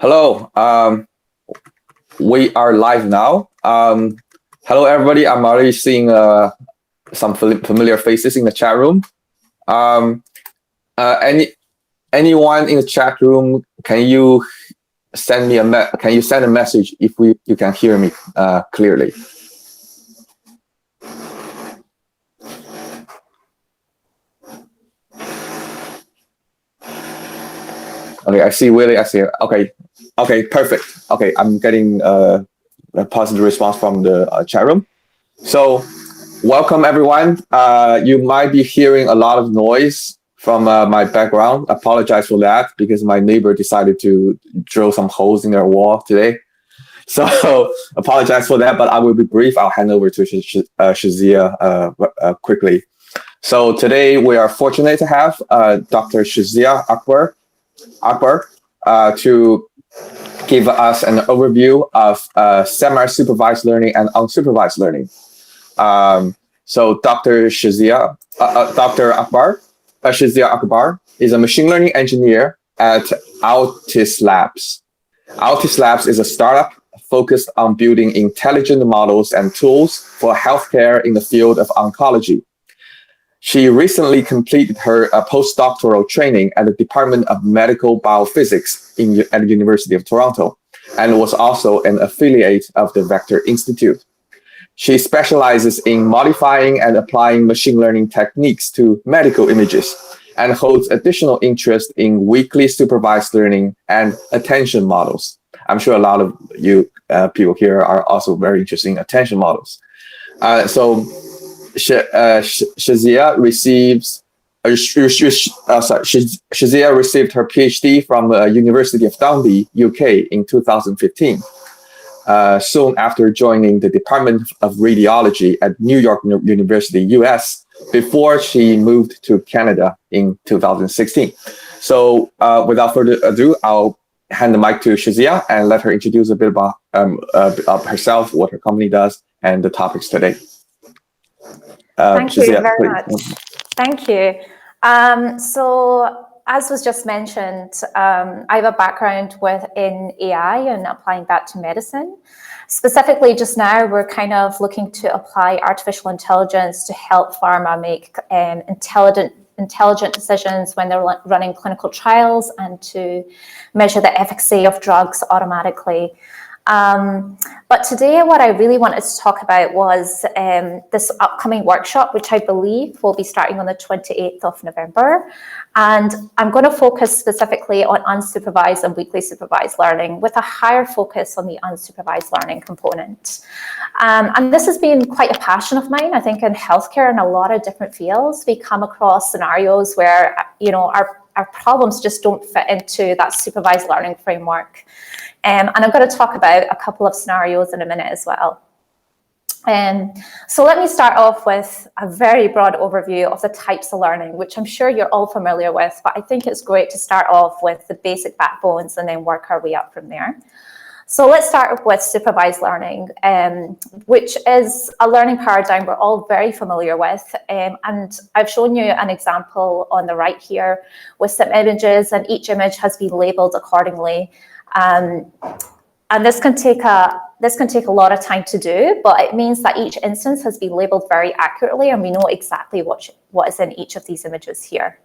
Hello, we are live now. Hello, everybody. I'm already seeing some familiar faces in the chat room. Anyone in the chat room, can you send me a message if you can hear me clearly? Okay, I see Willie. I see. Okay, perfect. Okay, I'm getting a positive response from the chat room. So, welcome everyone. You might be hearing a lot of noise from my background. I apologize for that because my neighbor decided to drill some holes in their wall today. So, apologize for that, but I will be brief. I'll hand over to Shazia quickly. So today we are fortunate to have Dr. Shazia Akbar to give us an overview of semi-supervised learning and unsupervised learning. So Dr. Shazia Akbar is a machine learning engineer at Altis Labs. Altis Labs is a startup focused on building intelligent models and tools for healthcare in the field of oncology. She recently completed her postdoctoral training at the Department of Medical Biophysics at the University of Toronto, and was also an affiliate of the Vector Institute. She specializes in modifying and applying machine learning techniques to medical images, and holds additional interest in weakly supervised learning and attention models. I'm sure a lot of you people here are also very interested in attention models. Shazia received her PhD from the University of Dundee, UK in 2015, soon after joining the Department of Radiology at New York University, US, before she moved to Canada in 2016. So without further ado, I'll hand the mic to Shazia and let her introduce a bit about herself, what her company does, and the topics today. Thank you very much. Thank you. So as was just mentioned, I have a background in AI and applying that to medicine. Specifically, just now, we're kind of looking to apply artificial intelligence to help pharma make intelligent decisions when they're running clinical trials and to measure the efficacy of drugs automatically. But today what I really wanted to talk about was this upcoming workshop, which I believe will be starting on the 28th of November. And I'm going to focus specifically on unsupervised and weakly supervised learning with a higher focus on the unsupervised learning component. And this has been quite a passion of mine. I think in healthcare and a lot of different fields, we come across scenarios where, our problems just don't fit into that supervised learning framework. And I'm going to talk about a couple of scenarios in a minute as well. So let me start off with a very broad overview of the types of learning, which I'm sure you're all familiar with, but I think it's great to start off with the basic backbones and then work our way up from there. So let's start with supervised learning, which is a learning paradigm we're all very familiar with. And I've shown you an example on the right here with some images, and each image has been labeled accordingly. And this can take a lot of time to do, but it means that each instance has been labeled very accurately, and we know exactly what is in each of these images here.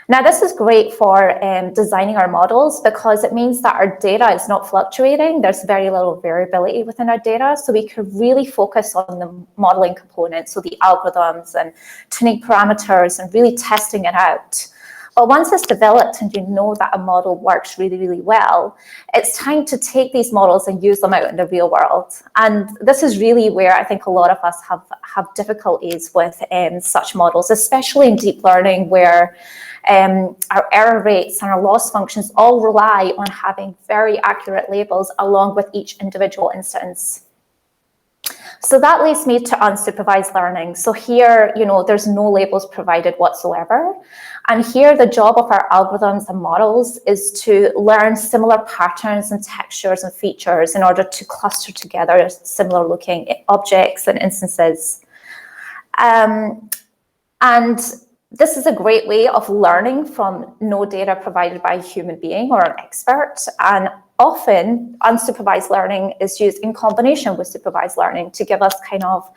Now, this is great for designing our models because it means that our data is not fluctuating. There's very little variability within our data, so we can really focus on the modeling components, so the algorithms and tuning parameters and really testing it out. But once it's developed and you know that a model works really, really well, it's time to take these models and use them out in the real world. And this is really where I think a lot of us have difficulties with such models, especially in deep learning, where our error rates and our loss functions all rely on having very accurate labels along with each individual instance. So that leads me to unsupervised learning. So here, there's no labels provided whatsoever. And here, the job of our algorithms and models is to learn similar patterns and textures and features in order to cluster together similar looking objects and instances. And this is a great way of learning from no data provided by a human being or an expert. And often unsupervised learning is used in combination with supervised learning to give us kind of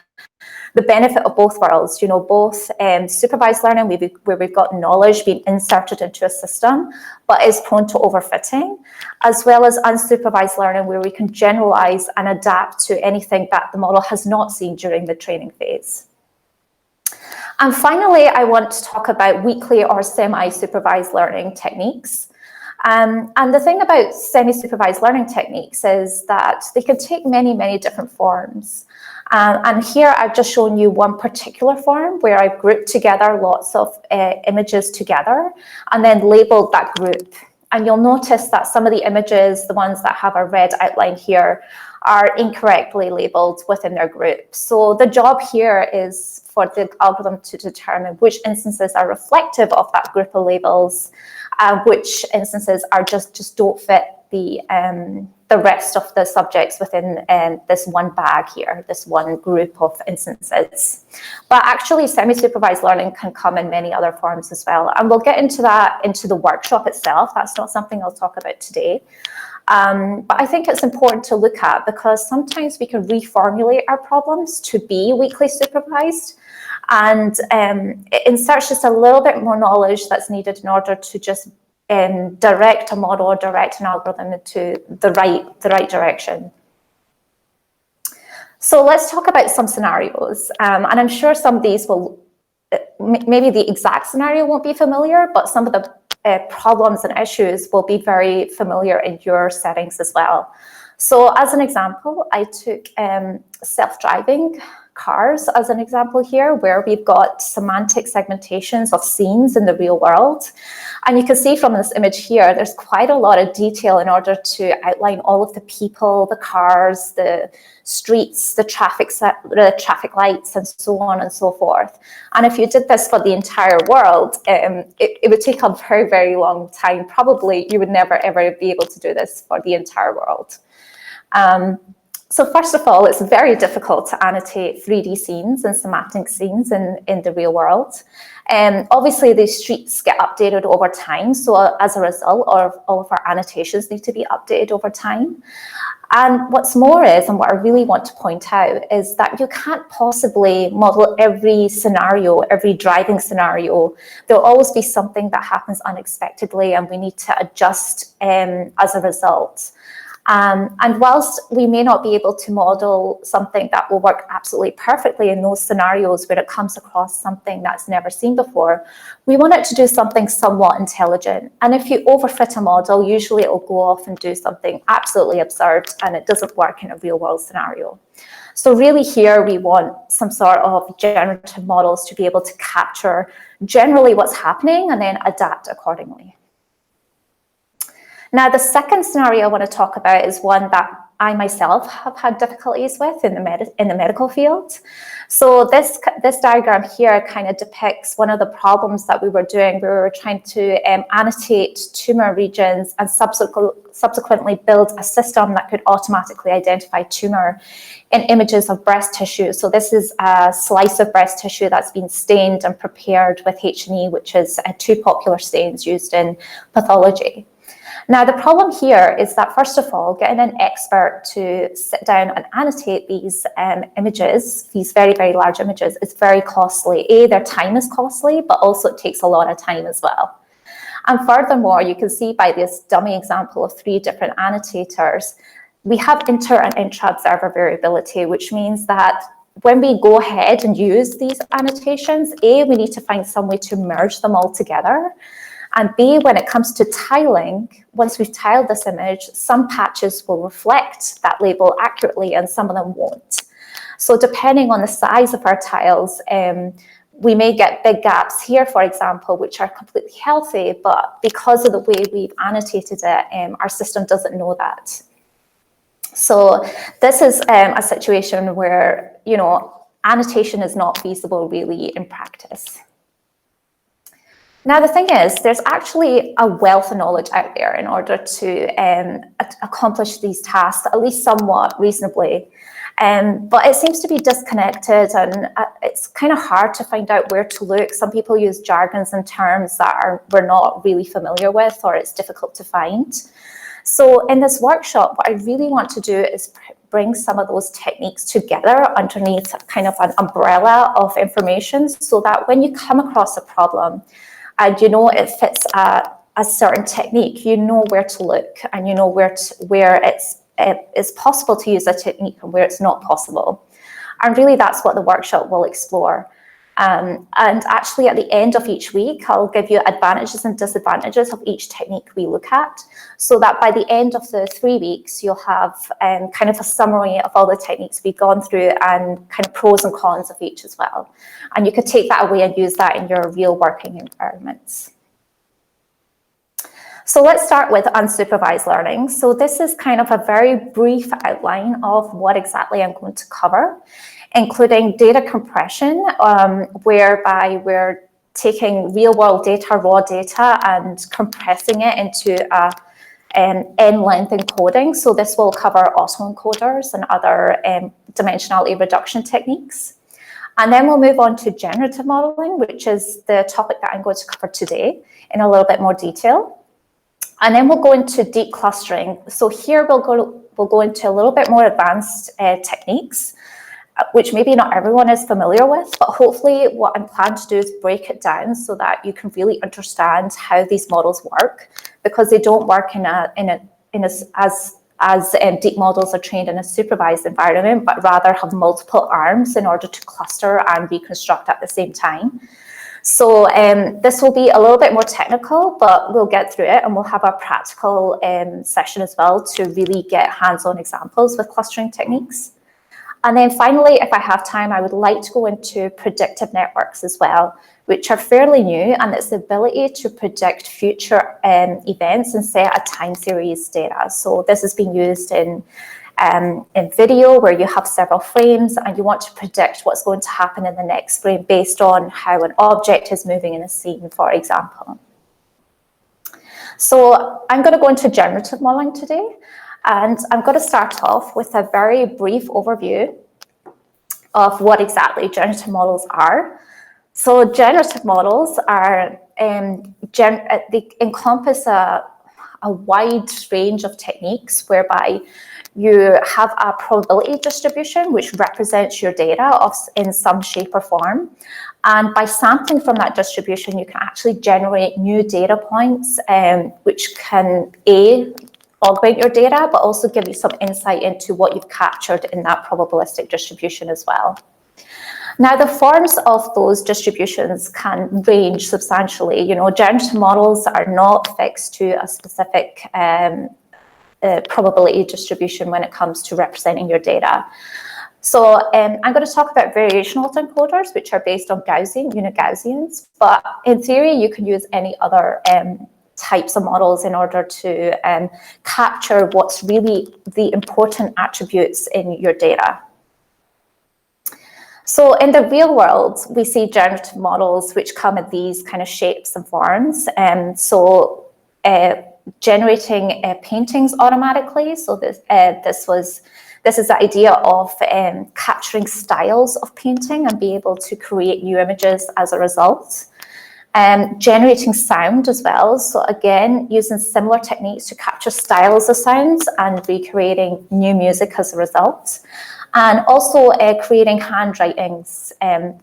the benefit of both worlds, both supervised learning where we've got knowledge being inserted into a system, but is prone to overfitting, as well as unsupervised learning where we can generalize and adapt to anything that the model has not seen during the training phase. And finally, I want to talk about weakly or semi-supervised learning techniques. And the thing about semi-supervised learning techniques is that they can take many, many different forms. And here I've just shown you one particular form where I've grouped together lots of images together and then labeled that group. And you'll notice that some of the images, the ones that have a red outline here, are incorrectly labeled within their group. So the job here is for the algorithm to determine which instances are reflective of that group of labels, which instances are just don't fit the rest of the subjects within this one bag here, this one group of instances. But actually, semi-supervised learning can come in many other forms as well. And we'll get into that into the workshop itself. That's not something I'll talk about today. But I think it's important to look at because sometimes we can reformulate our problems to be weakly supervised. And it inserts just a little bit more knowledge that's needed in order to just direct a model or direct an algorithm into the right direction. So let's talk about some scenarios. And I'm sure some of these will, maybe the exact scenario won't be familiar, but some of the problems and issues will be very familiar in your settings as well. So as an example, I took self-driving cars as an example here, where we've got semantic segmentations of scenes in the real world. And you can see from this image here, there's quite a lot of detail in order to outline all of the people, the cars, the streets, the traffic lights, and so on and so forth. And if you did this for the entire world, it would take a very, very long time. Probably you would never, ever be able to do this for the entire world. So first of all, it's very difficult to annotate 3D scenes and semantic scenes in the real world. Obviously, these streets get updated over time. So as a result, all of our annotations need to be updated over time. And what's more is, and what I really want to point out, is that you can't possibly model every scenario, every driving scenario. There'll always be something that happens unexpectedly, and we need to adjust as a result. And whilst we may not be able to model something that will work absolutely perfectly in those scenarios where it comes across something that's never seen before, we want it to do something somewhat intelligent. And if you overfit a model, usually it will go off and do something absolutely absurd, and it doesn't work in a real world scenario. So really here, we want some sort of generative models to be able to capture generally what's happening and then adapt accordingly. Now, the second scenario I want to talk about is one that I myself have had difficulties with in the medical field. So this diagram here kind of depicts one of the problems that we were doing. We were trying to annotate tumor regions and subsequently build a system that could automatically identify tumor in images of breast tissue. So this is a slice of breast tissue that's been stained and prepared with H&E, which is two popular stains used in pathology. Now, the problem here is that, first of all, getting an expert to sit down and annotate these images, these very, very large images, is very costly. Their time is costly, but also it takes a lot of time as well. And furthermore, you can see by this dummy example of 3 different annotators, we have inter and intra-observer variability, which means that when we go ahead and use these annotations, we need to find some way to merge them all together. And B, when it comes to tiling, once we've tiled this image, some patches will reflect that label accurately and some of them won't. So depending on the size of our tiles, we may get big gaps here, for example, which are completely healthy, but because of the way we've annotated it, our system doesn't know that. So this is a situation where, annotation is not feasible really in practice. Now, the thing is, there's actually a wealth of knowledge out there in order to accomplish these tasks, at least somewhat reasonably. But it seems to be disconnected, and it's kind of hard to find out where to look. Some people use jargons and terms that we're not really familiar with, or it's difficult to find. So in this workshop, what I really want to do is bring some of those techniques together underneath kind of an umbrella of information, so that when you come across a problem and you know it fits a certain technique, you know where to look, and you know where it's possible to use a technique and where it's not possible. And really that's what the workshop will explore. And actually at the end of each week, I'll give you advantages and disadvantages of each technique we look at, so that by the end of the 3 weeks, you'll have kind of a summary of all the techniques we've gone through and kind of pros and cons of each as well. And you could take that away and use that in your real working environments. So let's start with unsupervised learning. So this is kind of a very brief outline of what exactly I'm going to cover, including data compression, whereby we're taking real-world data, raw data, and compressing it into an n-length encoding. So this will cover autoencoders and other dimensionality reduction techniques. And then we'll move on to generative modeling, which is the topic that I'm going to cover today in a little bit more detail. And then we'll go into deep clustering. So here we'll go into a little bit more advanced techniques, which maybe not everyone is familiar with, but hopefully what I'm planning to do is break it down so that you can really understand how these models work, because they don't work as deep models are trained in a supervised environment, but rather have multiple arms in order to cluster and reconstruct at the same time. So this will be a little bit more technical, but we'll get through it, and we'll have a practical session as well to really get hands-on examples with clustering techniques. And then finally, if I have time, I would like to go into predictive networks as well, which are fairly new, and it's the ability to predict future events and set a time series data. So this has been used in video, where you have several frames and you want to predict what's going to happen in the next frame based on how an object is moving in a scene, for example. So I'm going to go into generative modeling today, and I'm going to start off with a very brief overview of what exactly generative models are. So generative models are, they encompass a wide range of techniques whereby you have a probability distribution which represents your data in some shape or form. And by sampling from that distribution, you can actually generate new data points, which can augment your data, but also give you some insight into what you've captured in that probabilistic distribution as well. Now, the forms of those distributions can range substantially. You know, generative models are not fixed to a specific probability distribution when it comes to representing your data. So I'm going to talk about variational autoencoders, which are based on unit Gaussians, but in theory, you can use any other types of models in order to capture what's really the important attributes in your data. So in the real world, we see generative models which come in these kind of shapes and forms. Generating paintings automatically. So this is the idea of capturing styles of painting and be able to create new images as a result. Generating sound as well. So again, using similar techniques to capture styles of sounds and recreating new music as a result. And also creating handwritings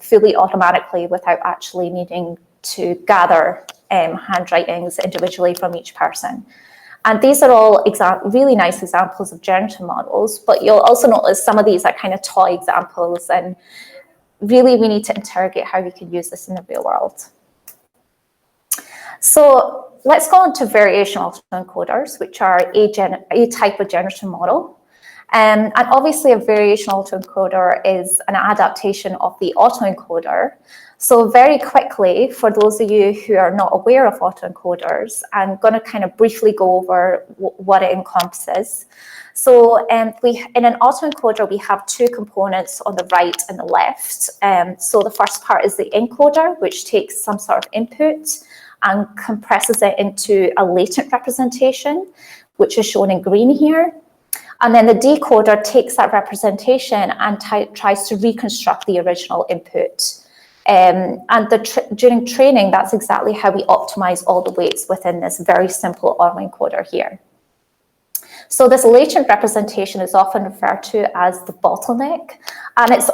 fully automatically without actually needing to gather handwritings individually from each person. And these are all really nice examples of generative models, but you'll also notice some of these are kind of toy examples, and really we need to interrogate how we can use this in the real world. So let's go on to variational autoencoders, which are a type of generative model. And obviously a variational autoencoder is an adaptation of the autoencoder. So very quickly, for those of you who are not aware of autoencoders, I'm going to kind of briefly go over what it encompasses. So in an autoencoder, we have two components on the right and the left. So the first part is the encoder, which takes some sort of input and compresses it into a latent representation, which is shown in green here. And then the decoder takes that representation and tries to reconstruct the original input. During training, that's exactly how we optimize all the weights within this very simple autoencoder here. So this latent representation is often referred to as the bottleneck, and it's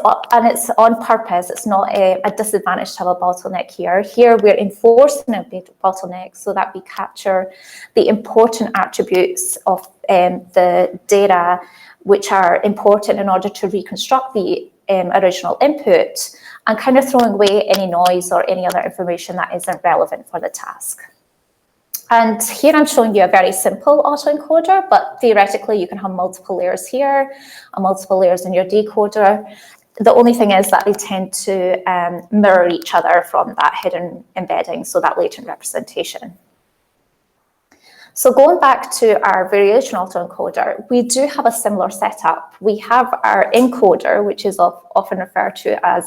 on purpose. It's not a disadvantage to have a bottleneck here. Here we're enforcing a bottleneck so that we capture the important attributes of the data which are important in order to reconstruct the original input, and kind of throwing away any noise or any other information that isn't relevant for the task. And here I'm showing you a very simple autoencoder, but theoretically you can have multiple layers here and multiple layers in your decoder. The only thing is that they tend to mirror each other from that hidden embedding, so that latent representation. So going back to our variational autoencoder, we do have a similar setup. We have our encoder, which is often referred to as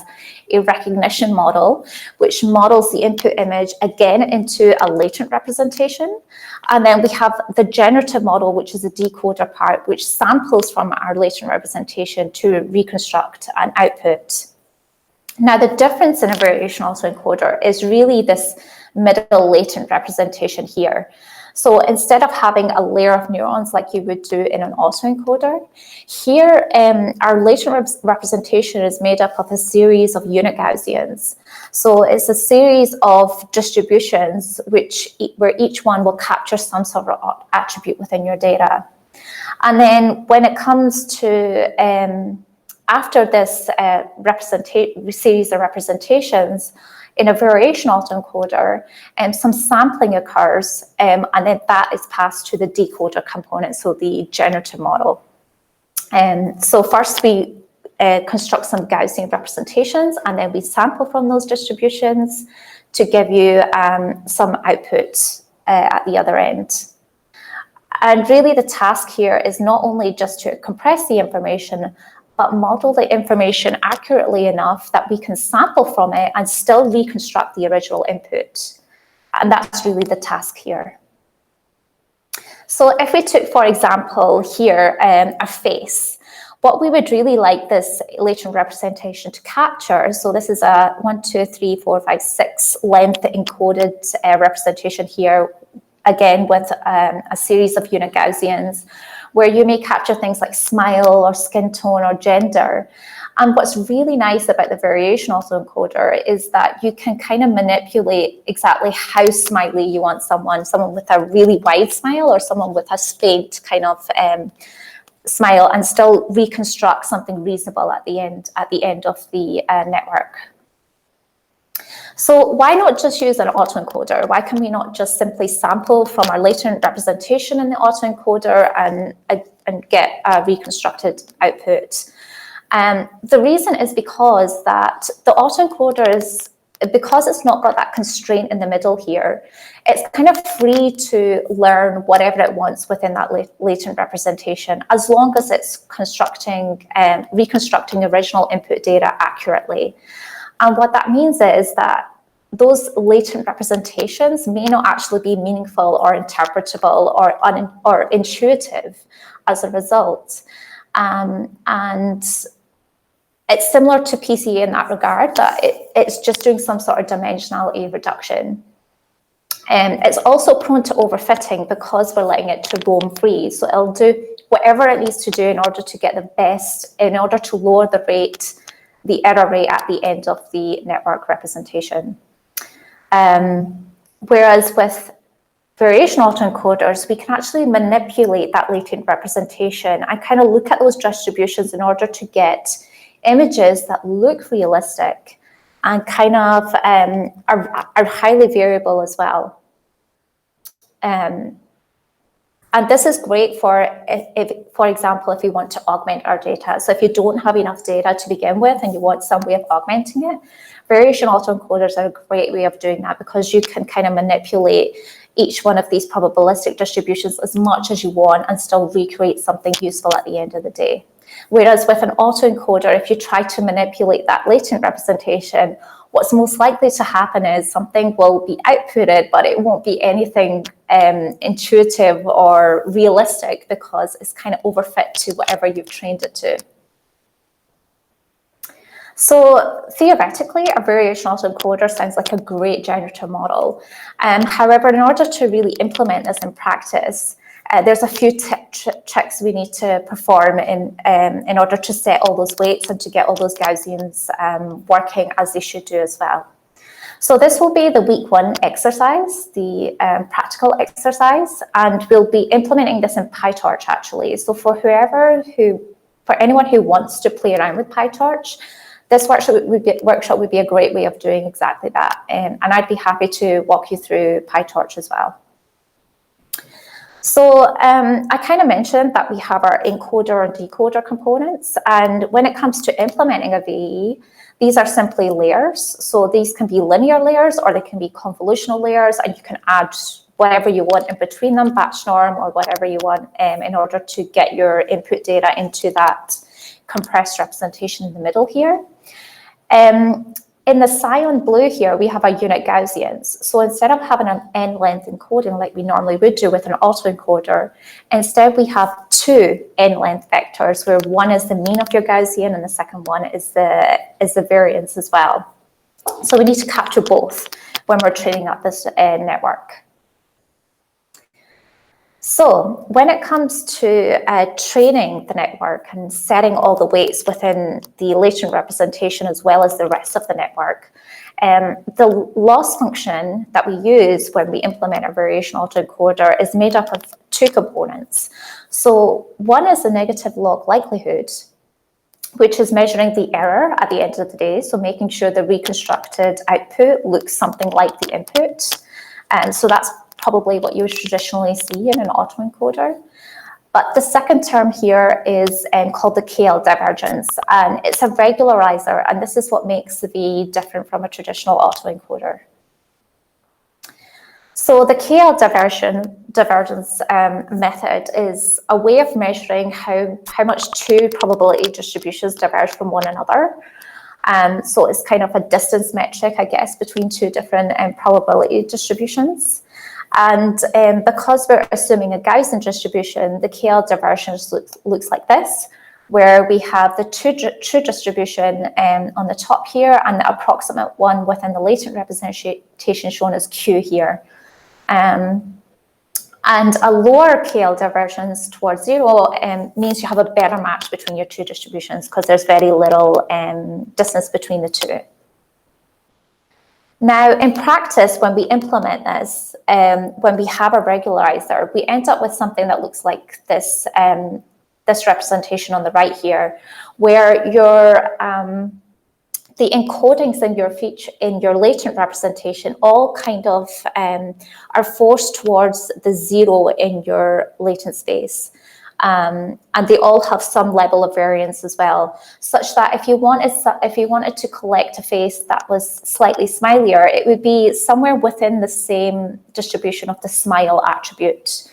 a recognition model, which models the input image again into a latent representation. And then we have the generative model, which is the decoder part, which samples from our latent representation to reconstruct an output. Now, the difference in a variational autoencoder is really this middle latent representation here. So instead of having a layer of neurons like you would do in an autoencoder, here our latent representation is made up of a series of unit Gaussians. So it's a series of distributions where each one will capture some sort of attribute within your data. And then when it comes to after this series of representations, in a variational autoencoder, some sampling occurs, and then that is passed to the decoder component, so the generative model. So first we construct some Gaussian representations, and then we sample from those distributions to give you some output at the other end. And really the task here is not only just to compress the information, but model the information accurately enough that we can sample from it and still reconstruct the original input. And that's really the task here. So if we took, for example, here a face, what we would really like this latent representation to capture, so this is a 1, 2, 3, 4, 5, 6 length encoded representation here, again with a series of unit Gaussians, where you may capture things like smile or skin tone or gender. And what's really nice about the variational autoencoder is that you can kind of manipulate exactly how smiley you want someone with a really wide smile or someone with a faint kind of smile, and still reconstruct something reasonable at the end of the network. So why not just use an autoencoder? Why can we not just simply sample from our latent representation in the autoencoder and get a reconstructed output? The reason is because that the autoencoder is, because it's not got that constraint in the middle here, it's kind of free to learn whatever it wants within that latent representation, as long as it's reconstructing original input data accurately. And what that means is that those latent representations may not actually be meaningful or interpretable or intuitive as a result. And it's similar to PCA in that regard, that it's just doing some sort of dimensionality reduction. It's also prone to overfitting because we're letting it to roam free. So it'll do whatever it needs to do in order to get the best, in order to lower the error rate at the end of the network representation. Whereas with variational autoencoders, we can actually manipulate that latent representation and kind of look at those distributions in order to get images that look realistic and kind of are highly variable as well. And this is great for example, if you want to augment our data. So if you don't have enough data to begin with and you want some way of augmenting it, variational autoencoders are a great way of doing that, because you can kind of manipulate each one of these probabilistic distributions as much as you want and still recreate something useful at the end of the day. Whereas with an autoencoder, if you try to manipulate that latent representation, what's most likely to happen is something will be outputted, but it won't be anything intuitive or realistic, because it's kind of overfit to whatever you've trained it to. So theoretically, a variational autoencoder sounds like a great generative model. However, in order to really implement this in practice, there's a few checks we need to perform in order to set all those weights and to get all those Gaussians working as they should do as well. So this will be the week 1 exercise, the practical exercise, and we'll be implementing this in PyTorch actually. So for anyone who wants to play around with PyTorch, this workshop would be a great way of doing exactly that. And I'd be happy to walk you through PyTorch as well. So I kind of mentioned that we have our encoder and decoder components. And when it comes to implementing a VE, these are simply layers. So these can be linear layers or they can be convolutional layers, and you can add whatever you want in between them, batch norm or whatever you want in order to get your input data into that compressed representation in the middle here. In the cyan blue here, we have our unit Gaussians. So instead of having an n-length encoding like we normally would do with an autoencoder, instead we have 2 n-length vectors, where one is the mean of your Gaussian and the second one is the variance as well. So we need to capture both when we're training up this network. So when it comes to training the network and setting all the weights within the latent representation as well as the rest of the network, the loss function that we use when we implement a variational autoencoder is made up of 2 components. So one is the negative log likelihood, which is measuring the error at the end of the day, so making sure the reconstructed output looks something like the input. And so that's probably what you would traditionally see in an autoencoder. But the second term here is called the KL divergence, and it's a regularizer, and this is what makes the VE different from a traditional autoencoder. So the KL divergence method is a way of measuring how much 2 probability distributions diverge from one another. So it's kind of a distance metric, I guess, between 2 different probability distributions. And because we're assuming a Gaussian distribution, the KL divergence looks like this, where we have the true distribution on the top here and the approximate one within the latent representation shown as Q here. And a lower KL divergence towards 0 means you have a better match between your 2 distributions because there's very little distance between the 2. Now, in practice, when we implement this, when we have a regularizer, we end up with something that looks like this, this representation on the right here, where the encodings in your latent representation all kind of are forced towards the 0 in your latent space. And they all have some level of variance as well, such that if you wanted to collect a face that was slightly smilier, it would be somewhere within the same distribution of the smile attribute.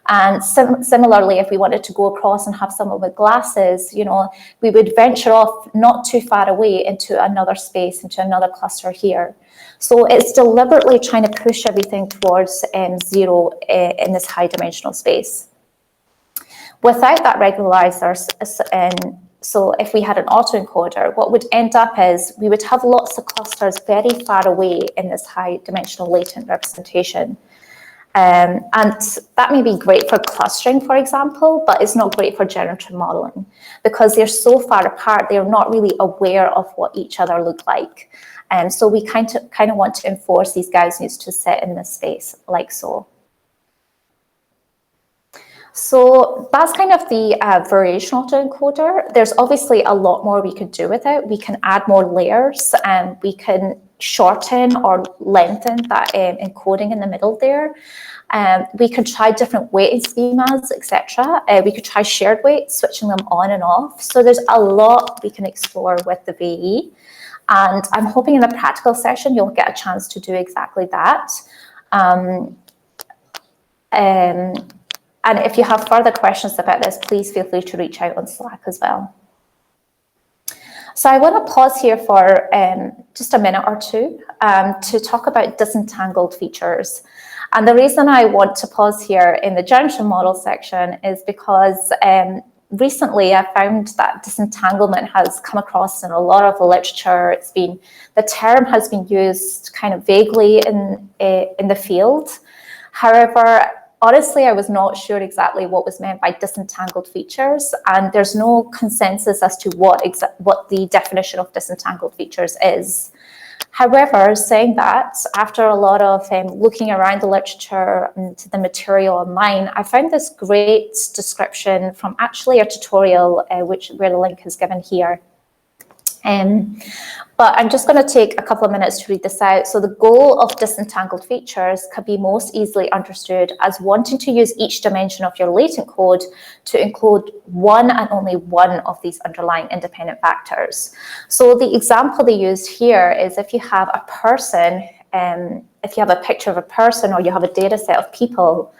And similarly, if we wanted to go across and have someone with glasses, you know, we would venture off not too far away into another space, into another cluster here. So it's deliberately trying to push everything towards 0 in this high dimensional space. Without that regularizer, so if we had an autoencoder, what would end up is we would have lots of clusters very far away in this high dimensional latent representation. And that may be great for clustering, for example, but it's not great for generative modeling because they're so far apart, they're not really aware of what each other look like. And so we kind of want to enforce these Gaussians to sit in this space like so. So that's kind of the variational autoencoder. There's obviously a lot more we could do with it. We can add more layers and we can shorten or lengthen that encoding in the middle there. We could try different weighting schemas, etc. We could try shared weights, switching them on and off. So there's a lot we can explore with the VE. And I'm hoping in the practical session, you'll get a chance to do exactly that. And if you have further questions about this, please feel free to reach out on Slack as well. So I want to pause here for just a minute or two to talk about disentangled features. And the reason I want to pause here in the generative model section is because recently I found that disentanglement has come across in a lot of the literature. The term has been used kind of vaguely in the field. However, honestly, I was not sure exactly what was meant by disentangled features, and there's no consensus as to what the definition of disentangled features is. However, saying that, after a lot of looking around the literature and the material online, I found this great description from actually a tutorial, where the link is given here. But I'm just going to take a couple of minutes to read this out. So the goal of disentangled features can be most easily understood as wanting to use each dimension of your latent code to include one and only one of these underlying independent factors. So the example they use here is if you have a person, if you have a picture of a person or you have a data set of people,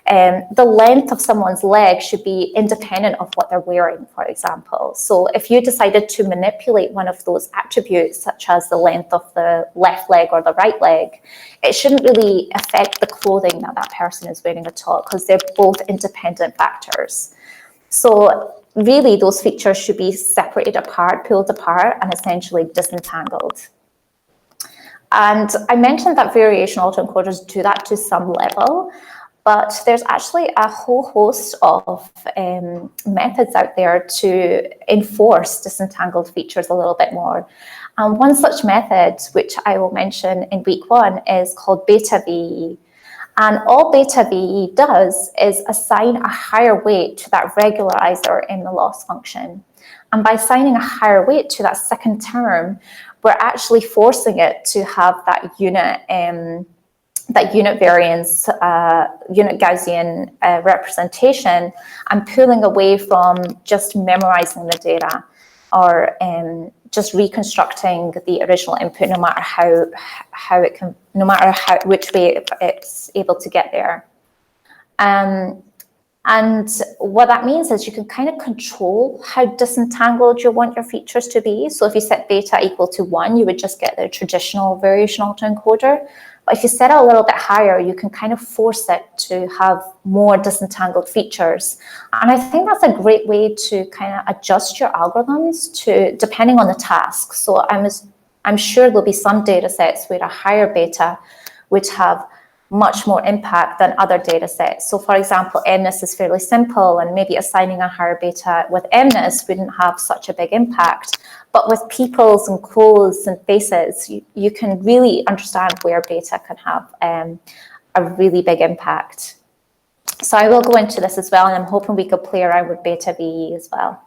the length of someone's leg should be independent of what they're wearing, for example. So if you decided to manipulate one of those attributes, such as the length of the left leg or the right leg, it shouldn't really affect the clothing that that person is wearing at all, because they're both independent factors. So really, those features should be separated apart, pulled apart, and essentially disentangled. And I mentioned that variational autoencoders do that to some level, but there's actually a whole host of methods out there to enforce disentangled features a little bit more. One such method, which I will mention in week 1, is called beta VE. And all beta VE does is assign a higher weight to that regularizer in the loss function. And by assigning a higher weight to that second term, we're actually forcing it to have that unit variance, unit Gaussian representation, and pulling away from just memorizing the data or just reconstructing the original input, no matter which way it's able to get there. And what that means is you can kind of control how disentangled you want your features to be. So if you set beta equal to 1, you would just get the traditional variational autoencoder. But if you set it a little bit higher, you can kind of force it to have more disentangled features. And I think that's a great way to kind of adjust your algorithms to depending on the task. So I'm sure there'll be some data sets with a higher beta which have much more impact than other data sets. So for example, MNIST is fairly simple, and maybe assigning a higher beta with MNIST wouldn't have such a big impact. But with peoples and clothes and faces, you can really understand where beta can have a really big impact. So I will go into this as well, and I'm hoping we could play around with beta VE as well.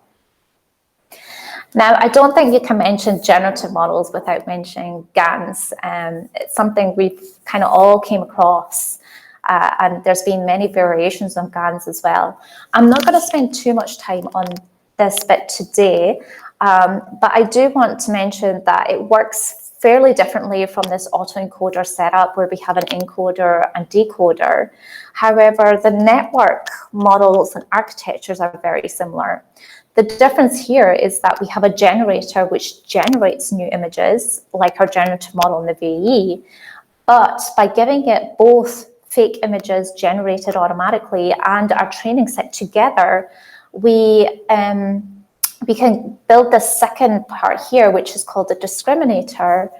Now, I don't think you can mention generative models without mentioning GANs. It's something we've kind of all came across, and there's been many variations on GANs as well. I'm not going to spend too much time on this bit today, but I do want to mention that it works fairly differently from this autoencoder setup where we have an encoder and decoder. However, the network models and architectures are very similar. The difference here is that we have a generator which generates new images, like our generative model in the VE, but by giving it both fake images generated automatically and our training set together, we can build the second part here, which is called the discriminator.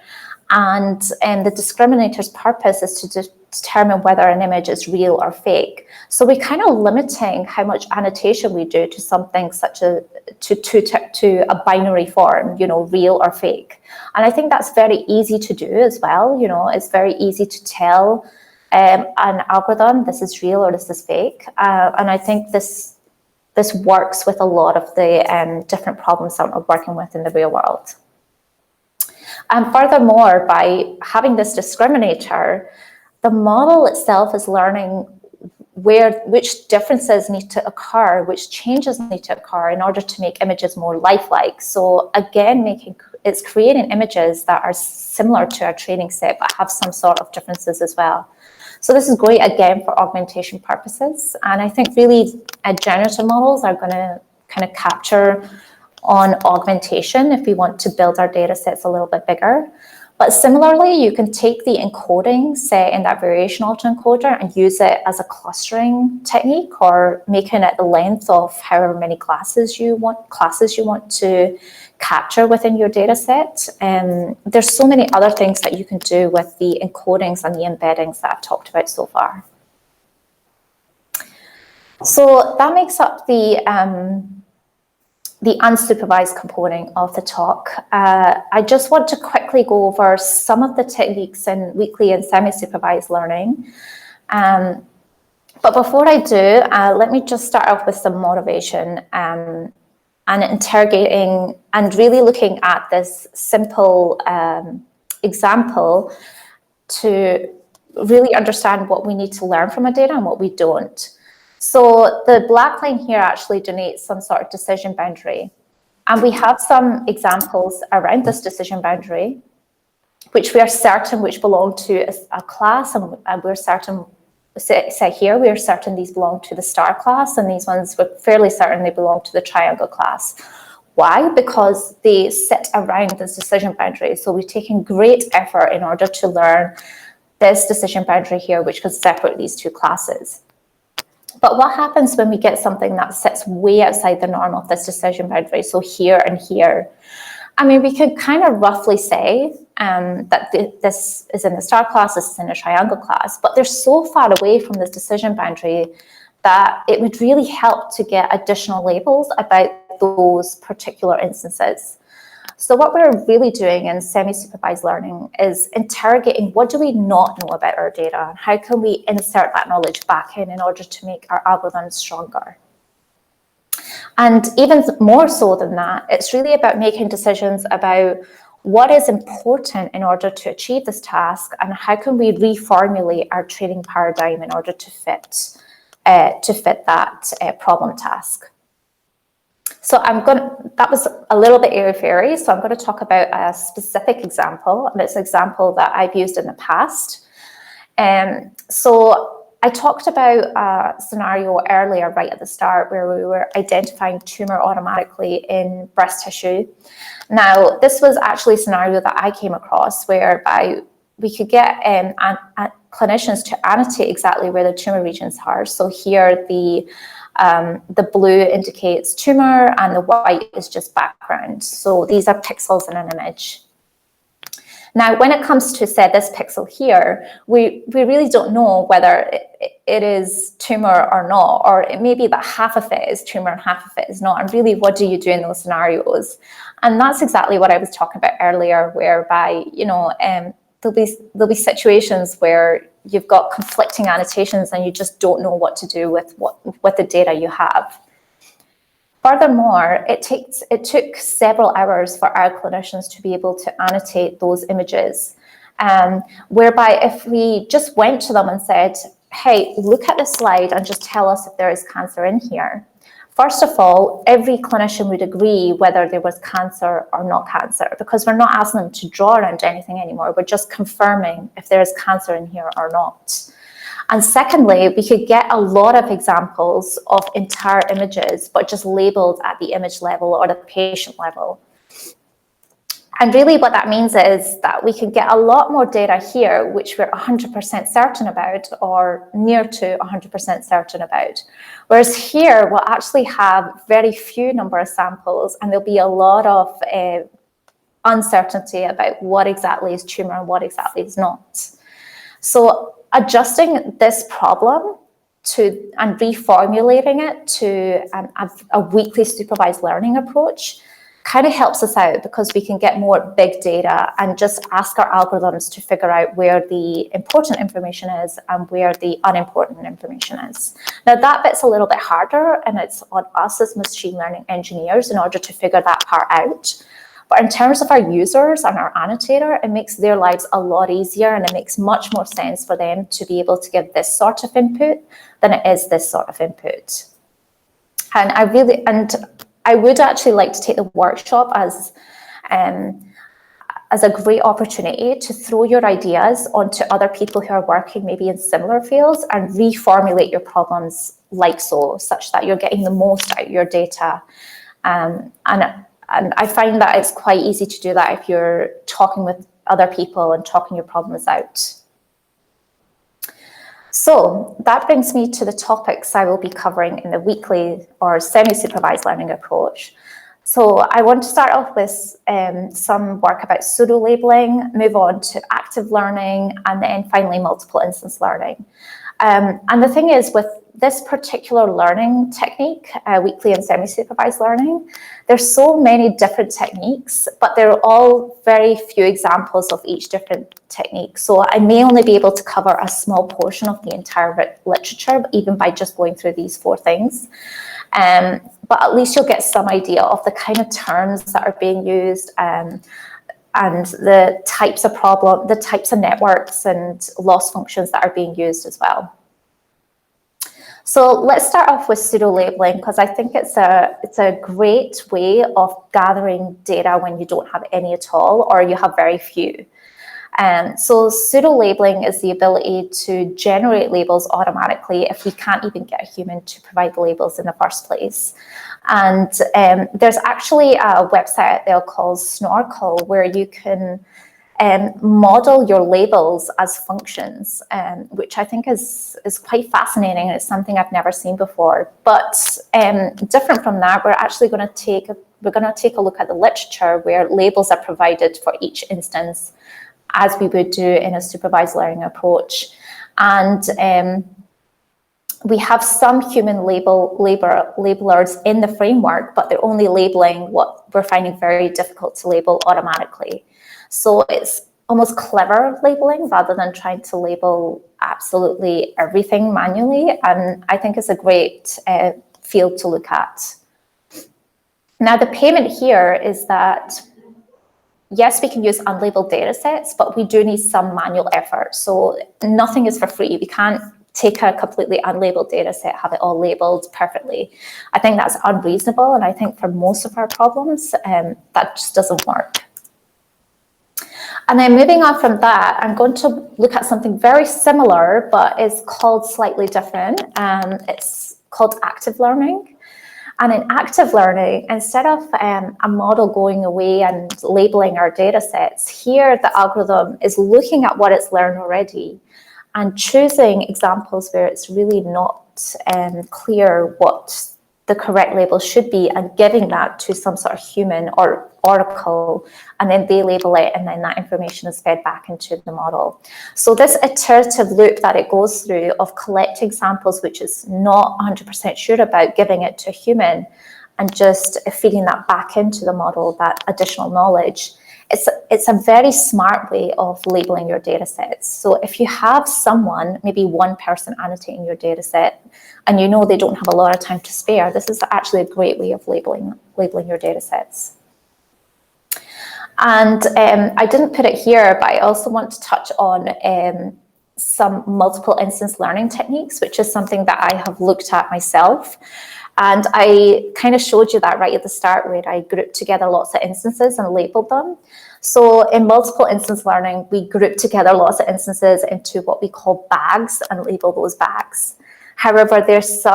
And the discriminator's purpose is to determine whether an image is real or fake. So we're kind of limiting how much annotation we do to something such as to a binary form, real or fake. And I think that's very easy to do as well. It's very easy to tell an algorithm this is real or this is fake. And I think this works with a lot of the different problems that we're working with in the real world. And furthermore, by having this discriminator, the model itself is learning which differences need to occur, which changes need to occur in order to make images more lifelike. So again, it's creating images that are similar to our training set, but have some sort of differences as well. So this is great, again, for augmentation purposes. And I think really generative models are going to kind of capture on augmentation if we want to build our data sets a little bit bigger. But similarly, you can take the encoding set in that variational autoencoder and use it as a clustering technique, or making it the length of however many classes you want to capture within your data set. There's so many other things that you can do with the encodings and the embeddings that I've talked about so far. So that makes up the unsupervised component of the talk. I just want to quickly go over some of the techniques in weekly and semi-supervised learning. But before I do, let me just start off with some motivation and interrogating and really looking at this simple example to really understand what we need to learn from a data and what we don't. So the black line here actually denotes some sort of decision boundary. And we have some examples around this decision boundary, which we are certain which belong to a class, and we're certain, say here, we are certain these belong to the star class, and these ones we're fairly certain they belong to the triangle class. Why? Because they sit around this decision boundary. So we've taken great effort in order to learn this decision boundary here, which could separate these two classes. But what happens when we get something that sits way outside the norm of this decision boundary? So here and here. I mean, we can kind of roughly say that this is in the star class, this is in the triangle class, but they're so far away from this decision boundary that it would really help to get additional labels about those particular instances. So what we're really doing in semi-supervised learning is interrogating what do we not know about our data, and how can we insert that knowledge back in order to make our algorithms stronger. And even more so than that, it's really about making decisions about what is important in order to achieve this task, and how can we reformulate our training paradigm in order to fit that problem task. So that was a little bit airy-fairy, so I'm going to talk about a specific example, and it's an example that I've used in the past. So I talked about a scenario earlier right at the start where we were identifying tumor automatically in breast tissue. Now, this was actually a scenario that I came across whereby we could get clinicians to annotate exactly where the tumor regions are. So here the blue indicates tumor and the white is just background. So these are pixels in an image. Now, when it comes to, say, this pixel here, we really don't know whether it is tumor or not, or it may be that half of it is tumor and half of it is not. And really, what do you do in those scenarios? And that's exactly what I was talking about earlier, whereby, you know, there'll be situations where you've got conflicting annotations and you just don't know what to do with the data you have. Furthermore, it took several hours for our clinicians to be able to annotate those images, whereby if we just went to them and said, hey, look at this slide and just tell us if there is cancer in here. First of all, every clinician would agree whether there was cancer or not cancer, because we're not asking them to draw around anything anymore. We're just confirming if there is cancer in here or not. And secondly, we could get a lot of examples of entire images, but just labeled at the image level or the patient level. And really what that means is that we can get a lot more data here, which we're 100% certain about, or near to 100% certain about. Whereas here, we'll actually have very few number of samples, and there'll be a lot of uncertainty about what exactly is tumor and what exactly is not. So adjusting this problem and reformulating it to a weekly supervised learning approach kind of helps us out, because we can get more big data and just ask our algorithms to figure out where the important information is and where the unimportant information is. Now, that bit's a little bit harder, and it's on us as machine learning engineers in order to figure that part out. But in terms of our users and our annotator, it makes their lives a lot easier, and it makes much more sense for them to be able to give this sort of input than it is this sort of input. And I would actually like to take the workshop as a great opportunity to throw your ideas onto other people who are working maybe in similar fields and reformulate your problems such that you're getting the most out of your data. And I find that it's quite easy to do that if you're talking with other people and talking your problems out. So that brings me to the topics I will be covering in the weekly or semi-supervised learning approach. So I want to start off with some work about pseudo-labeling, move on to active learning, and then finally multiple instance learning. And the thing is, with this particular learning technique, weekly and semi-supervised learning, there's so many different techniques, but they're all very few examples of each different technique. So I may only be able to cover a small portion of the entire literature, even by just going through these 4 things. But at least you'll get some idea of the kind of terms that are being used, and the types of networks and loss functions that are being used as well. So let's start off with pseudo-labeling, because I think it's a great way of gathering data when you don't have any at all, or you have very few. So pseudo-labeling is the ability to generate labels automatically if we can't even get a human to provide the labels in the first place. And there's actually a website out there called Snorkel, where you can model your labels as functions, which I think is quite fascinating. It's something I've never seen before. But different from that, we're actually going to take a look at the literature where labels are provided for each instance, as we would do in a supervised learning approach. And we have some human labelers in the framework, but they're only labeling what we're finding very difficult to label automatically. So it's almost clever labeling rather than trying to label absolutely everything manually. And I think it's a great field to look at. Now, the payment here is that, yes, we can use unlabeled data sets, but we do need some manual effort. So nothing is for free. We can't take a completely unlabeled data set, have it all labeled perfectly. I think that's unreasonable. And I think for most of our problems, that just doesn't work. And then moving on from that, I'm going to look at something very similar, but it's called slightly different. It's called active learning. And in active learning, instead of a model going away and labeling our data sets, here the algorithm is looking at what it's learned already and choosing examples where it's really not clear what the correct label should be, and giving that to some sort of human or oracle, and then they label it, and then that information is fed back into the model. So this iterative loop that it goes through of collecting samples, which is not 100% sure about, giving it to a human, and just feeding that back into the model, that additional knowledge, it's a very smart way of labeling your data sets. So if you have someone, maybe one person annotating your data set, and you know they don't have a lot of time to spare, this is actually a great way of labeling your data sets. And I didn't put it here, but I also want to touch on some multiple instance learning techniques, which is something that I have looked at myself. And I kind of showed you that right at the start, where I grouped together lots of instances and labeled them. So in multiple instance learning, we group together lots of instances into what we call bags and label those bags. However, there's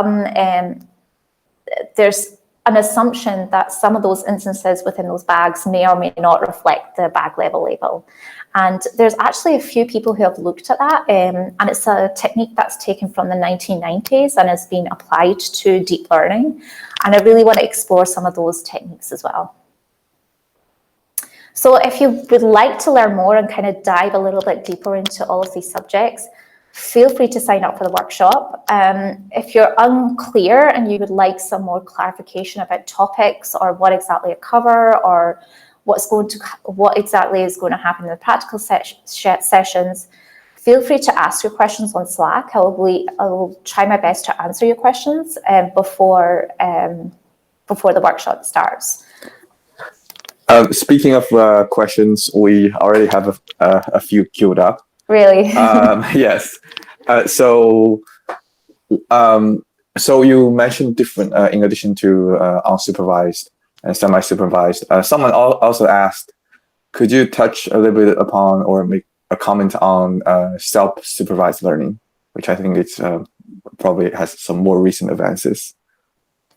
an assumption that some of those instances within those bags may or may not reflect the bag level label. And there's actually a few people who have looked at that, and it's a technique that's taken from the 1990s and has been applied to deep learning. And I really want to explore some of those techniques as well. So if you would like to learn more and kind of dive a little bit deeper into all of these subjects, feel free to sign up for the workshop. If you're unclear and you would like some more clarification about topics or what exactly I cover, or what exactly is going to happen in the practical sessions, feel free to ask your questions on Slack. I will try my best to answer your questions before the workshop starts. Speaking of questions, we already have a few queued up. Really? Yes. So you mentioned different, in addition to unsupervised and semi-supervised. Someone also asked, could you touch a little bit upon or make a comment on self-supervised learning, which I think it's probably has some more recent advances.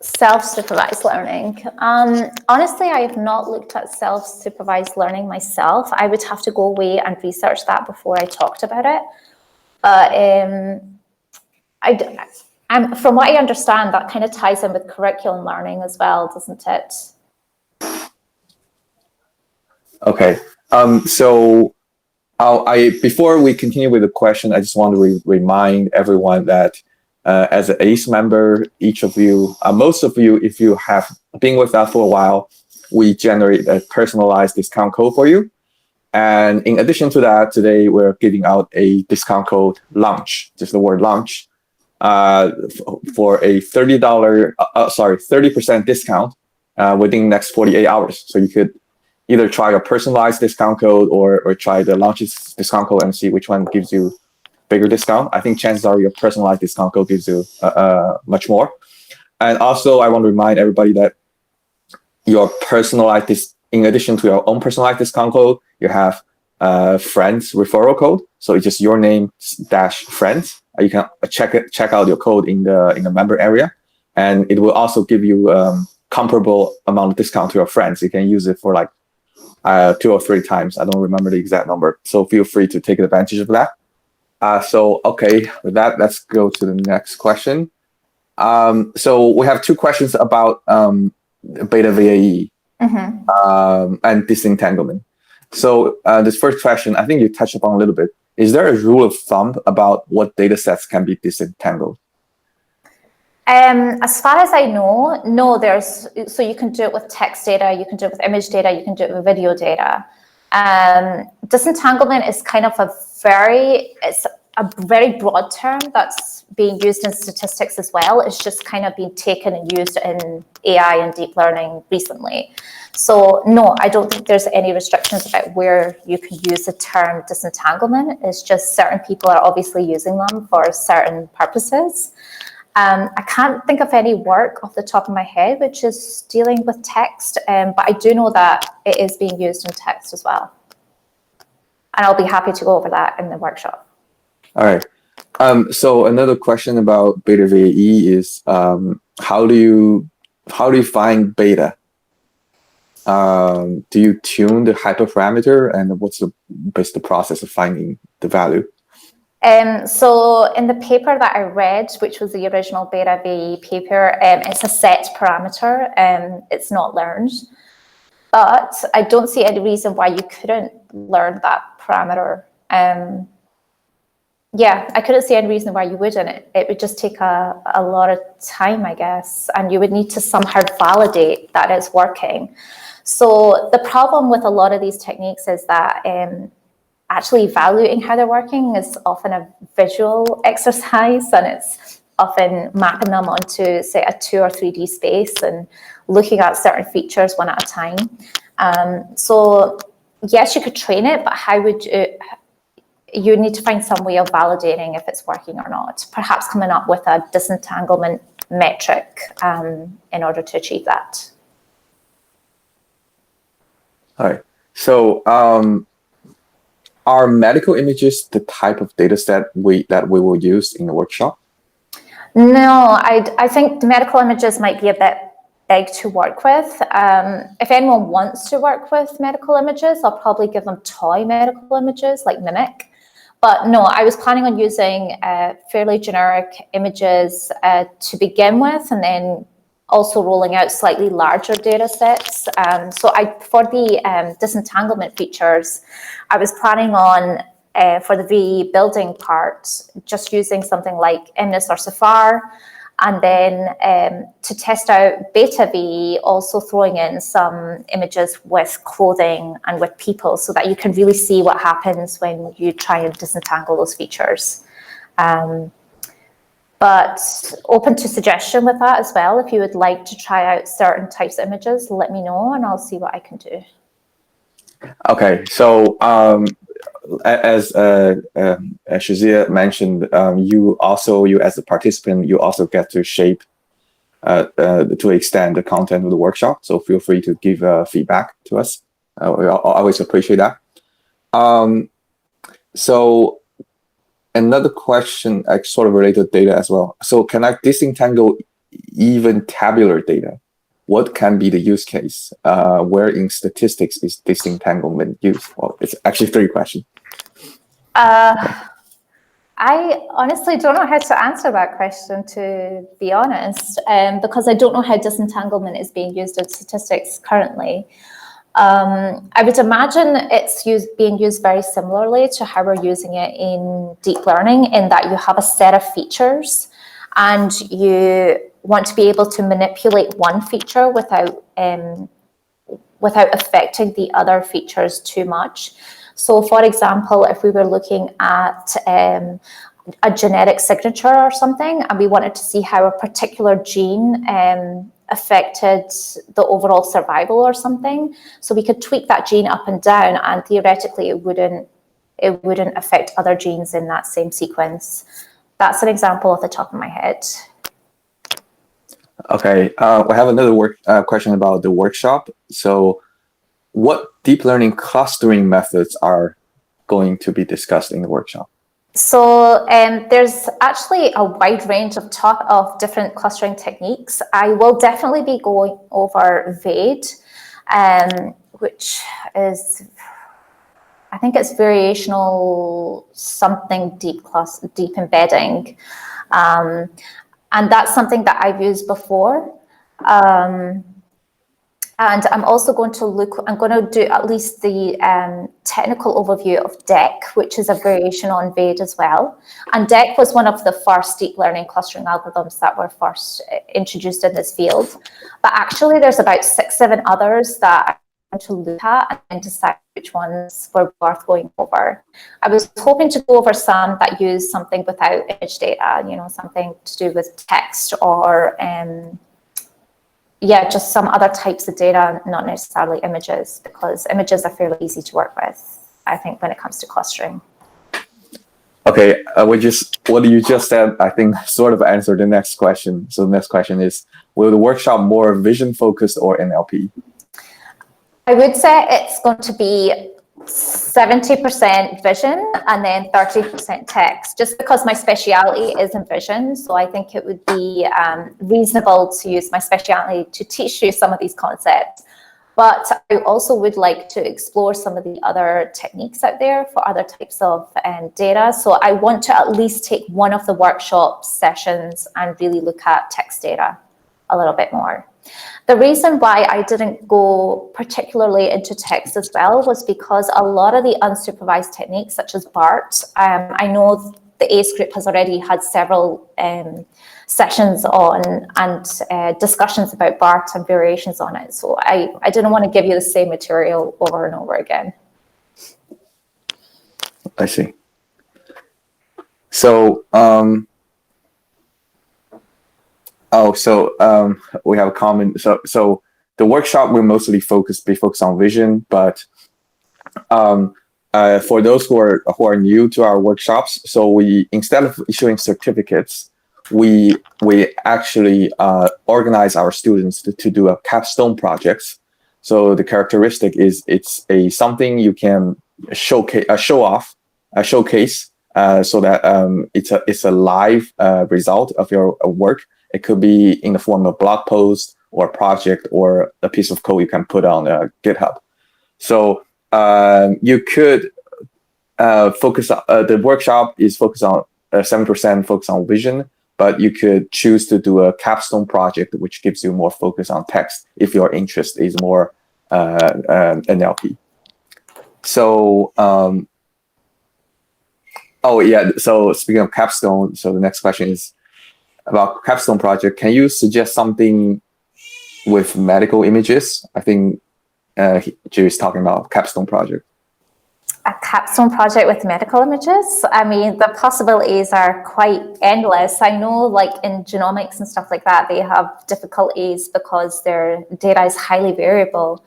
Self-supervised learning. Honestly, I have not looked at self-supervised learning myself. I would have to go away and research that before I talked about it. From what I understand, that kind of ties in with curriculum learning as well, doesn't it? Okay. So before we continue with the question, I just want to remind everyone that as an ACE member, each of you, most of you, if you have been with us for a while, we generate a personalized discount code for you. And in addition to that, today we're giving out a discount code launch, just the word launch, for a $30% discount within the next 48 hours. So you could either try a personalized discount code or try the launch discount code and see which one gives you bigger discount. I think chances are your personalized discount code gives you much more. And also, I want to remind everybody that your personalized in addition to your own personalized discount code, you have friends referral code. So it's just your name dash friends. You can check out your code in the member area, and it will also give you comparable amount of discount to your friends. You can use it for like 2 or 3 times. I don't remember the exact number. So feel free to take advantage of that. So okay, with that, let's go to the next question. So we have 2 questions about beta VAE and disentanglement. So this first question, I think you touched upon a little bit. Is there a rule of thumb about what data sets can be disentangled? As far as I know, no, so you can do it with text data, you can do it with image data, you can do it with video data. Disentanglement is kind of it's a very broad term that's being used in statistics as well. It's just kind of been taken and used in AI and deep learning recently. So no, I don't think there's any restrictions about where you can use the term disentanglement. It's just certain people are obviously using them for certain purposes. I can't think of any work off the top of my head which is dealing with text, but I do know that it is being used in text as well. And I'll be happy to go over that in the workshop. All right. So another question about beta VAE is how do you find beta? Do you tune the hyperparameter, and what's the process of finding the value? So in the paper that I read, which was the original beta VAE paper, it's a set parameter, it's not learned. But I don't see any reason why you couldn't learn that parameter. Yeah, I couldn't see any reason why you wouldn't. It would just take a lot of time, I guess, and you would need to somehow validate that it's working. So the problem with a lot of these techniques is that actually evaluating how they're working is often a visual exercise, and it's often mapping them onto, say, a 2 or 3D space and looking at certain features one at a time. So yes, you could train it, but how would you need to find some way of validating if it's working or not, perhaps coming up with a disentanglement metric in order to achieve that. All right. So are medical images the type of data set that we will use in the workshop? No, I think the medical images might be a bit big to work with. If anyone wants to work with medical images, I'll probably give them toy medical images like Mimic. But no, I was planning on using fairly generic images to begin with, and then also rolling out slightly larger data sets. So for the disentanglement features, I was planning on, for the VE building part, just using something like MNIST or Safar, and then to test out beta VE, also throwing in some images with clothing and with people so that you can really see what happens when you try and disentangle those features. But open to suggestion with that as well. If you would like to try out certain types of images, let me know and I'll see what I can do. Okay, so as Shazia mentioned, you as a participant, you also get to shape to extend the content of the workshop. So feel free to give feedback to us. We always appreciate that. So another question, sort of related to data as well. So can I disentangle even tabular data? What can be the use case? Where in statistics is disentanglement used? Well, it's actually 3 questions. I honestly don't know how to answer that question, to be honest, because I don't know how disentanglement is being used in statistics currently. I would imagine it's being used very similarly to how we're using it in deep learning, in that you have a set of features and you want to be able to manipulate one feature without affecting the other features too much. So for example, if we were looking at a genetic signature or something, and we wanted to see how a particular gene affected the overall survival or something, so we could tweak that gene up and down, and theoretically it wouldn't affect other genes in that same sequence. That's an example off the top of my head. Okay, we have another question about the workshop. So what deep learning clustering methods are going to be discussed in the workshop? So there's actually a wide range of different clustering techniques. I will definitely be going over VADE, which is, I think it's variational something deep embedding. And that's something that I've used before. And I'm also going to do at least the technical overview of DEC, which is a variation on VADE as well. And DEC was one of the first deep learning clustering algorithms that were first introduced in this field. But actually, there's about 6, 7 others that I'm going to look at and decide which ones were worth going over. I was hoping to go over some that use something without image data, something to do with text or just some other types of data, not necessarily images, because images are fairly easy to work with, I think, when it comes to clustering. Okay, what you just said, I think, sort of answered the next question. So the next question is, will the workshop more vision focused or NLP? I would say it's going to be 70% vision and then 30% text, just because my speciality is in vision. So I think it would be reasonable to use my speciality to teach you some of these concepts. But I also would like to explore some of the other techniques out there for other types of data. So I want to at least take one of the workshop sessions and really look at text data a little bit more. The reason why I didn't go particularly into text as well was because a lot of the unsupervised techniques, such as BART, I know the AISC group has already had several sessions on and discussions about BART and variations on it. So I didn't want to give you the same material over and over again. I see. So, we have a comment. So the workshop will mostly be focused on vision, but for those who are new to our workshops, so we, instead of issuing certificates, we actually organize our students to do a capstone projects. So the characteristic is it's something you can showcase, so that it's a live result of your work. It could be in the form of a blog post or a project or a piece of code you can put on GitHub. So you could focus on the workshop is focused on 7% focus on vision, but you could choose to do a capstone project, which gives you more focus on text if your interest is more NLP. So, so speaking of capstone, so the next question is about capstone project. Can you suggest something with medical images? I think Jay is talking about capstone project. A capstone project with medical images? I mean, the possibilities are quite endless. I know, like in genomics and stuff like that, they have difficulties because their data is highly variable.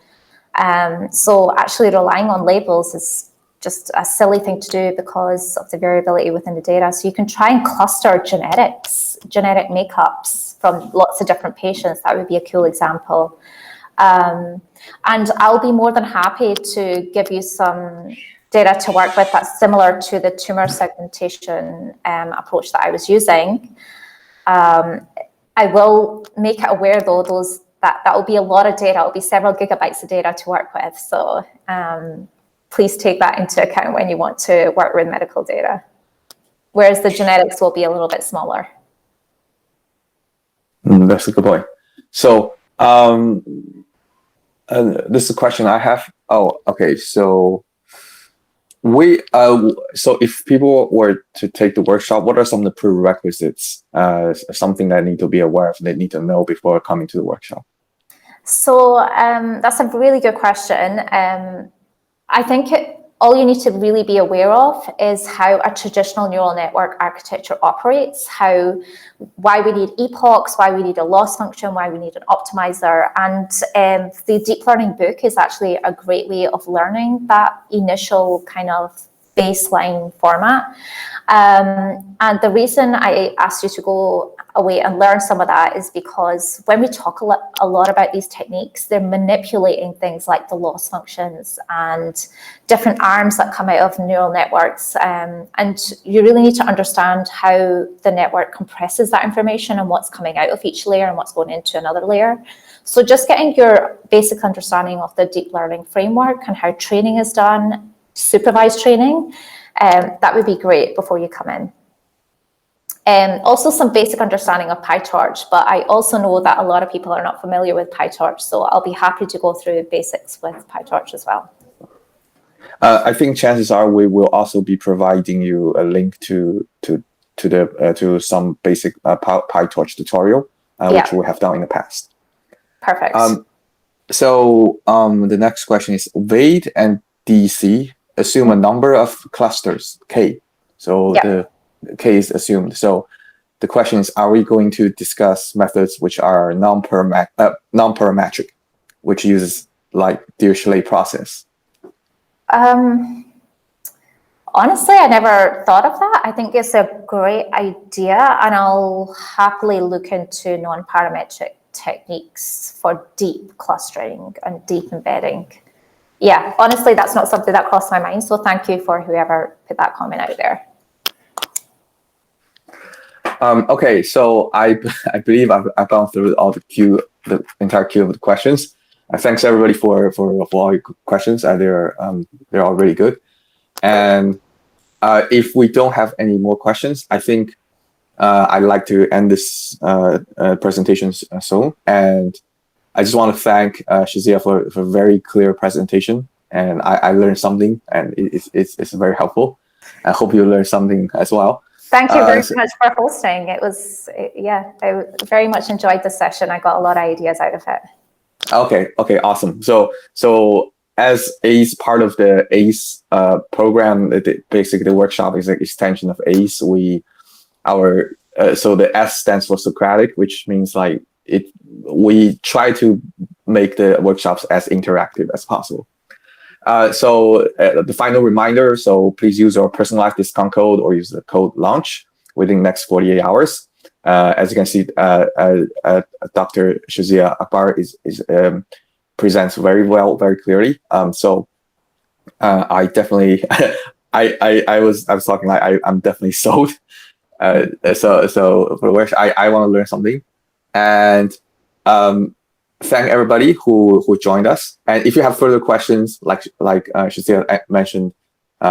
So actually relying on labels is just a silly thing to do because of the variability within the data. So you can try and cluster genetic makeups from lots of different patients. That would be a cool example. And I'll be more than happy to give you some data to work with that's similar to the tumor segmentation approach that I was using. I will make it aware though, that will be a lot of data. It'll be several gigabytes of data to work with. So please take that into account when you want to work with medical data. Whereas the genetics will be a little bit smaller. That's a good point. So this is a question I have. Oh, okay. So So if people were to take the workshop, what are some of the prerequisites? Something that they need to be aware of, they need to know before coming to the workshop. So that's a really good question. I think all you need to really be aware of is how a traditional neural network architecture operates, why we need epochs, why we need a loss function, why we need an optimizer. And the deep learning book is actually a great way of learning that initial kind of baseline format. And the reason I asked you to go away and learn some of that is because when we talk a lot about these techniques, they're manipulating things like the loss functions and different arms that come out of neural networks. And you really need to understand how the network compresses that information and what's coming out of each layer and what's going into another layer. So just getting your basic understanding of the deep learning framework and how training is done, supervised training, that would be great before you come in. Also some basic understanding of PyTorch, but I also know that a lot of people are not familiar with PyTorch, so I'll be happy to go through basics with PyTorch as well. I think chances are we will also be providing you a link to some basic PyTorch tutorial, which we have done in the past. Perfect. So the next question is weight and DC assume a number of clusters, K. So the K is assumed. So the question is, are we going to discuss methods which are non-parametric, which uses like Dirichlet process? Honestly, I never thought of that. I think it's a great idea, and I'll happily look into non-parametric techniques for deep clustering and deep embedding. Yeah, honestly, that's not something that crossed my mind. So thank you for whoever put that comment out there. Okay, so I believe I've gone through the entire queue of the questions. Thanks everybody for all your questions. They're all really good. And if we don't have any more questions, I think I'd like to end this presentation soon. And I just want to thank Shazia for a very clear presentation. And I learned something, and it's very helpful. I hope you learned something as well. Thank you very much for hosting. It was, I very much enjoyed the session. I got a lot of ideas out of it. Okay, awesome. So as ACE part of the ACE program, basically the workshop is an extension of ACE. So the S stands for Socratic, which means like we try to make the workshops as interactive as possible. So the final reminder, so please use your personalized discount code or use the code LAUNCH within the next 48 hours. As you can see, Dr. Shazia Akbar presents very well, very clearly. So I definitely, I was talking like I'm definitely sold. So for the workshop, I want to learn something, and thank everybody who joined us. And if you have further questions, like Shazia mentioned,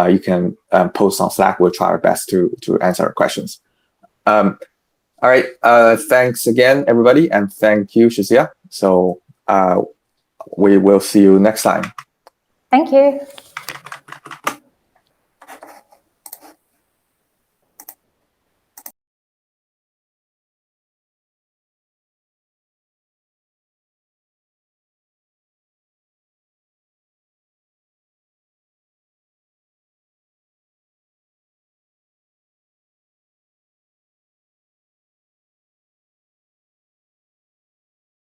you can post on Slack. We'll try our best to answer our questions. All right. Thanks again, everybody, and thank you, Shazia. So we will see you next time. Thank you.